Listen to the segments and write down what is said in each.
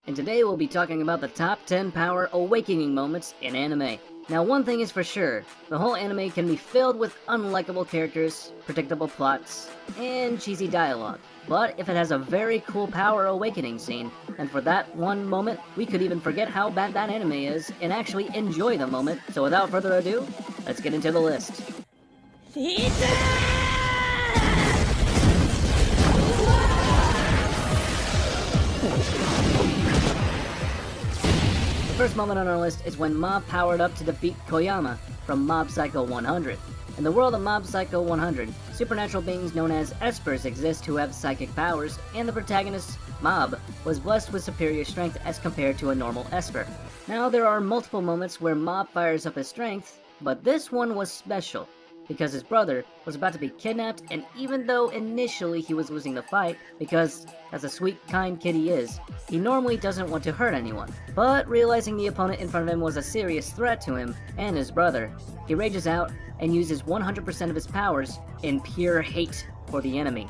and today we'll be talking about the top 10 power awakening moments in anime. Now one thing is for sure, the whole anime can be filled with unlikable characters, predictable plots, and cheesy dialogue. But if it has a very cool power awakening scene, then for that one moment, we could even forget how bad that anime is and actually enjoy the moment. So without further ado, let's get into the list. The first moment on our list is when Mob powered up to defeat Koyama from Mob Psycho 100. In the world of Mob Psycho 100, supernatural beings known as espers exist who have psychic powers, and the protagonist, Mob, was blessed with superior strength as compared to a normal esper. Now there are multiple moments where Mob fires up his strength, but this one was special, because his brother was about to be kidnapped, and even though initially he was losing the fight, because as a sweet, kind kid he is, he normally doesn't want to hurt anyone. But realizing the opponent in front of him was a serious threat to him and his brother, he rages out and uses 100% of his powers in pure hate for the enemy.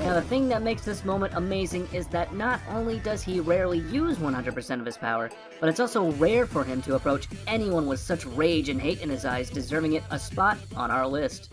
Now the thing that makes this moment amazing is that not only does he rarely use 100% of his power, but it's also rare for him to approach anyone with such rage and hate in his eyes, deserving it a spot on our list.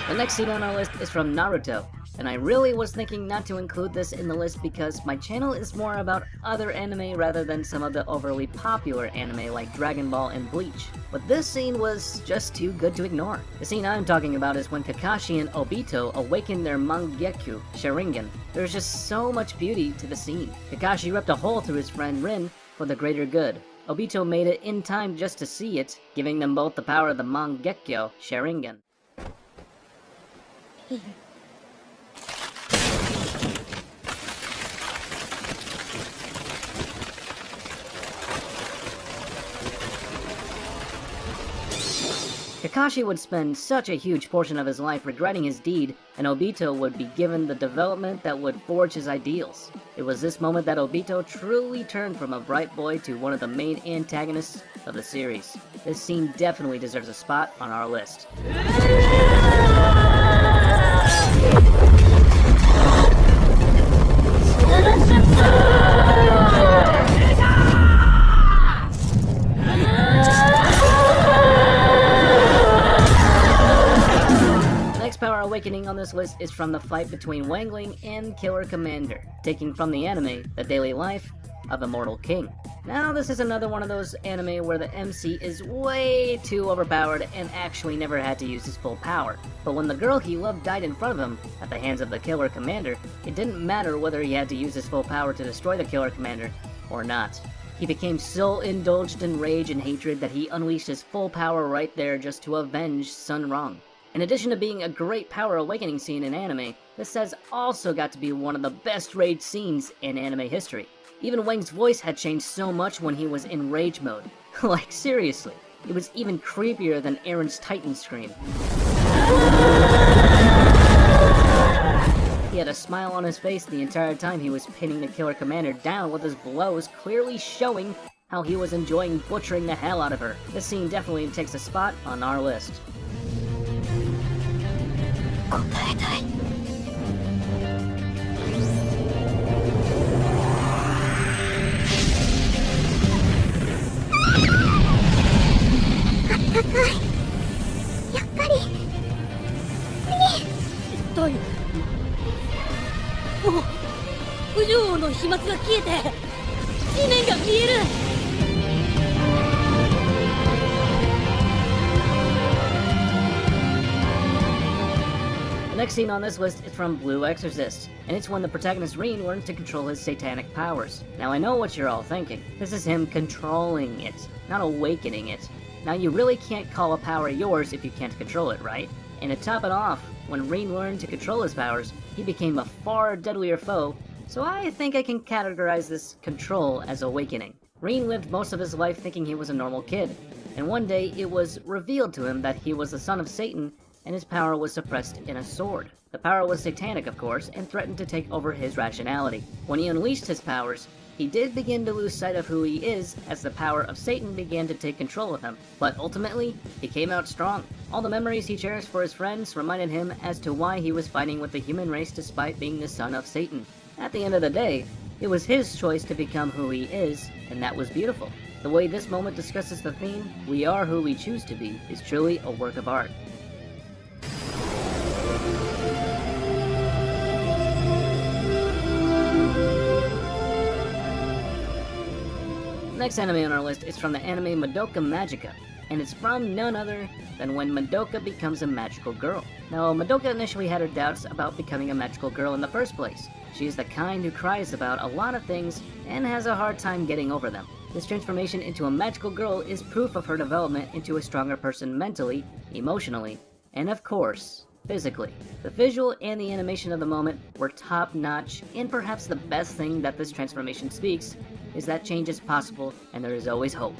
The next scene on our list is from Naruto, and I really was thinking not to include this in the list because my channel is more about other anime rather than some of the overly popular anime like Dragon Ball and Bleach. But this scene was just too good to ignore. The scene I'm talking about is when Kakashi and Obito awaken their Mangekyou Sharingan. There's just so much beauty to the scene. Kakashi ripped a hole through his friend Rin for the greater good. Obito made it in time just to see it, giving them both the power of the Mangekyou Sharingan. Kakashi would spend such a huge portion of his life regretting his deed, and Obito would be given the development that would forge his ideals. It was this moment that Obito truly turned from a bright boy to one of the main antagonists of the series. This scene definitely deserves a spot on our list. Power awakening on this list is from the fight between Wangling and Killer Commander, taking from the anime The Daily Life of Immortal King. Now this is another one of those anime where the MC is way too overpowered and actually never had to use his full power. But when the girl he loved died in front of him at the hands of the Killer Commander, it didn't matter whether he had to use his full power to destroy the Killer Commander or not. He became so indulged in rage and hatred that he unleashed his full power right there just to avenge Sun Rong. In addition to being a great power awakening scene in anime, this has also got to be one of the best rage scenes in anime history. Even Wang's voice had changed so much when he was in rage mode. Like seriously, it was even creepier than Aaron's Titan scream. He had a smile on his face the entire time he was pinning the Killer Commander down with his blows, clearly showing how he was enjoying butchering the hell out of her. This scene definitely takes a spot on our list. The next scene on this list is from Blue Exorcist, and it's when the protagonist Rin learns to control his satanic powers. Now I know what you're all thinking. This is him controlling it, not awakening it. Now you really can't call a power yours if you can't control it, right? And to top it off, when Rin learned to control his powers, he became a far deadlier foe, so I think I can categorize this control as awakening. Rin lived most of his life thinking he was a normal kid, and one day it was revealed to him that he was the son of Satan and his power was suppressed in a sword. The power was satanic, of course, and threatened to take over his rationality. When he unleashed his powers, he did begin to lose sight of who he is as the power of Satan began to take control of him, but ultimately, he came out strong. All the memories he cherished for his friends reminded him as to why he was fighting with the human race despite being the son of Satan. At the end of the day, it was his choice to become who he is, and that was beautiful. The way this moment discusses the theme, we are who we choose to be, is truly a work of art. The next anime on our list is from the anime Madoka Magica, and it's from none other than when Madoka becomes a magical girl. Now, Madoka initially had her doubts about becoming a magical girl in the first place. She is the kind who cries about a lot of things and has a hard time getting over them. This transformation into a magical girl is proof of her development into a stronger person mentally, emotionally, and of course, physically. The visual and the animation of the moment were top-notch, and perhaps the best thing that this transformation speaks is that change is possible and there is always hope.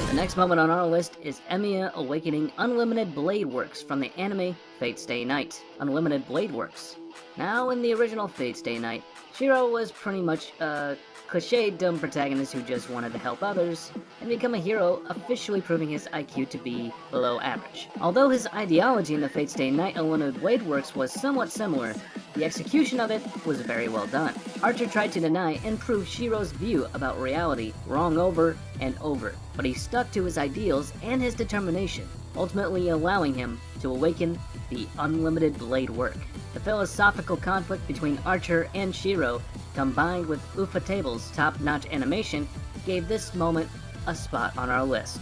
The next moment on our list is Emiya awakening Unlimited Blade Works from the anime Fate Stay Night. Unlimited Blade Works. Now, in the original Fate Stay Night, Shiro was pretty much a cliched dumb protagonist who just wanted to help others and become a hero, officially proving his IQ to be below average. Although his ideology in the Fate Stay Night Unlimited Blade Works was somewhat similar, the execution of it was very well done. Archer tried to deny and prove Shiro's view about reality wrong over and over, but he stuck to his ideals and his determination, ultimately allowing him to awaken the Unlimited Blade Work. The philosophical conflict between Archer and Shiro, combined with Ufatable's top-notch animation, gave this moment a spot on our list.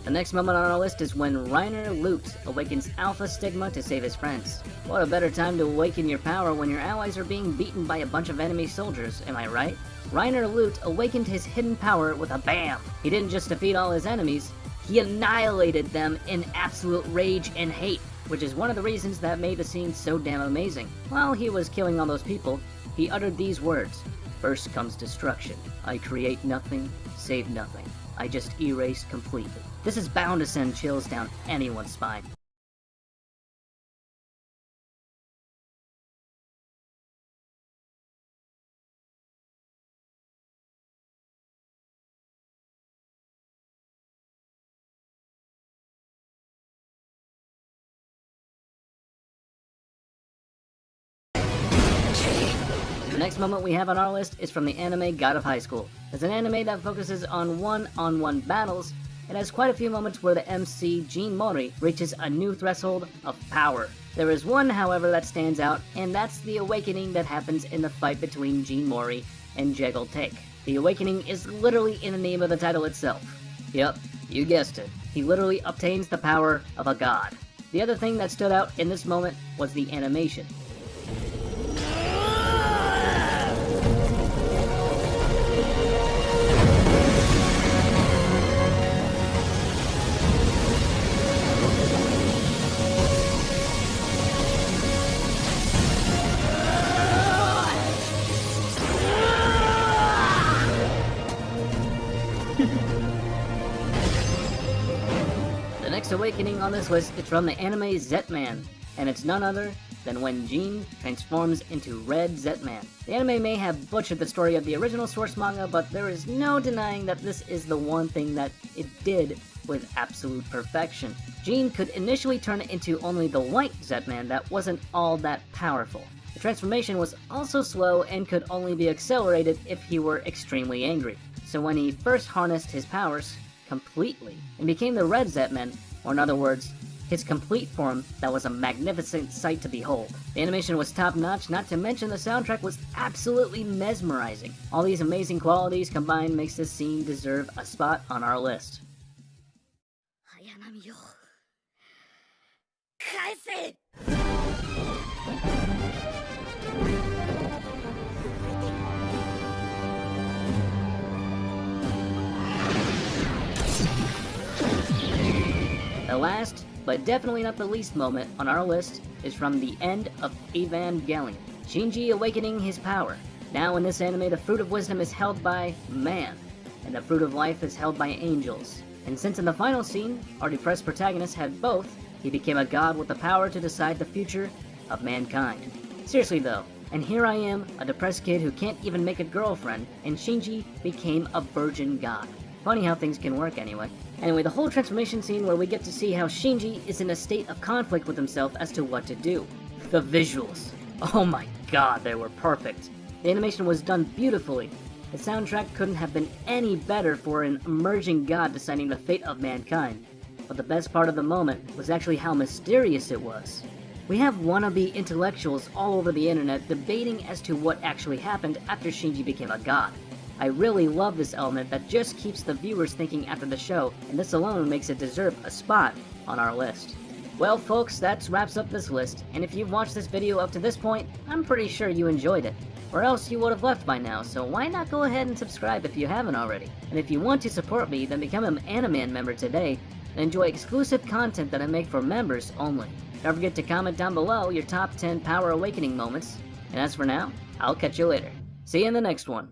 The next moment on our list is when Reiner Lute awakens Alpha Stigma to save his friends. What a better time to awaken your power when your allies are being beaten by a bunch of enemy soldiers, am I right? Reiner Lute awakened his hidden power with a BAM! He didn't just defeat all his enemies, he annihilated them in absolute rage and hate, which is one of the reasons that made the scene so damn amazing. While he was killing all those people, he uttered these words: "First comes destruction. I create nothing, save nothing. I just erase completely." This is bound to send chills down anyone's spine. The next moment we have on our list is from the anime God of High School. It's an anime that focuses on one-on-one battles. It has quite a few moments where the MC, Jean Mori, reaches a new threshold of power. There is one, however, that stands out, and that's the awakening that happens in the fight between Jean Mori and Jekyll Take. The awakening is literally in the name of the title itself. Yep, you guessed it. He literally obtains the power of a god. The other thing that stood out in this moment was the animation. The next awakening on this list is from the anime Zetman, and it's none other than when Jean transforms into Red Zetman. The anime may have butchered the story of the original source manga, but there is no denying that this is the one thing that it did with absolute perfection. Jean could initially turn into only the white Zetman that wasn't all that powerful. The transformation was also slow and could only be accelerated if he were extremely angry. So when he first harnessed his powers completely and became the Red Zetman, or in other words, his complete form, that was a magnificent sight to behold. The animation was top-notch, not to mention the soundtrack was absolutely mesmerizing. All these amazing qualities combined makes this scene deserve a spot on our list. The last, but definitely not the least moment on our list is from the end of Evangelion. Shinji awakening his power. Now in this anime, the fruit of wisdom is held by man, and the fruit of life is held by angels. And since in the final scene, our depressed protagonist had both, he became a god with the power to decide the future of mankind. Seriously though, and here I am, a depressed kid who can't even make a girlfriend, and Shinji became a virgin god. Funny how things can work anyway. Anyway, the whole transformation scene where we get to see how Shinji is in a state of conflict with himself as to what to do. The visuals. Oh my god, they were perfect. The animation was done beautifully. The soundtrack couldn't have been any better for an emerging god deciding the fate of mankind. But the best part of the moment was actually how mysterious it was. We have wannabe intellectuals all over the internet debating as to what actually happened after Shinji became a god. I really love this element that just keeps the viewers thinking after the show, and this alone makes it deserve a spot on our list. Well folks, that wraps up this list, and if you've watched this video up to this point, I'm pretty sure you enjoyed it. Or else you would have left by now, so why not go ahead and subscribe if you haven't already? And if you want to support me, then become an Animan member today, and enjoy exclusive content that I make for members only. Don't forget to comment down below your top 10 Power Awakening moments, and as for now, I'll catch you later. See you in the next one.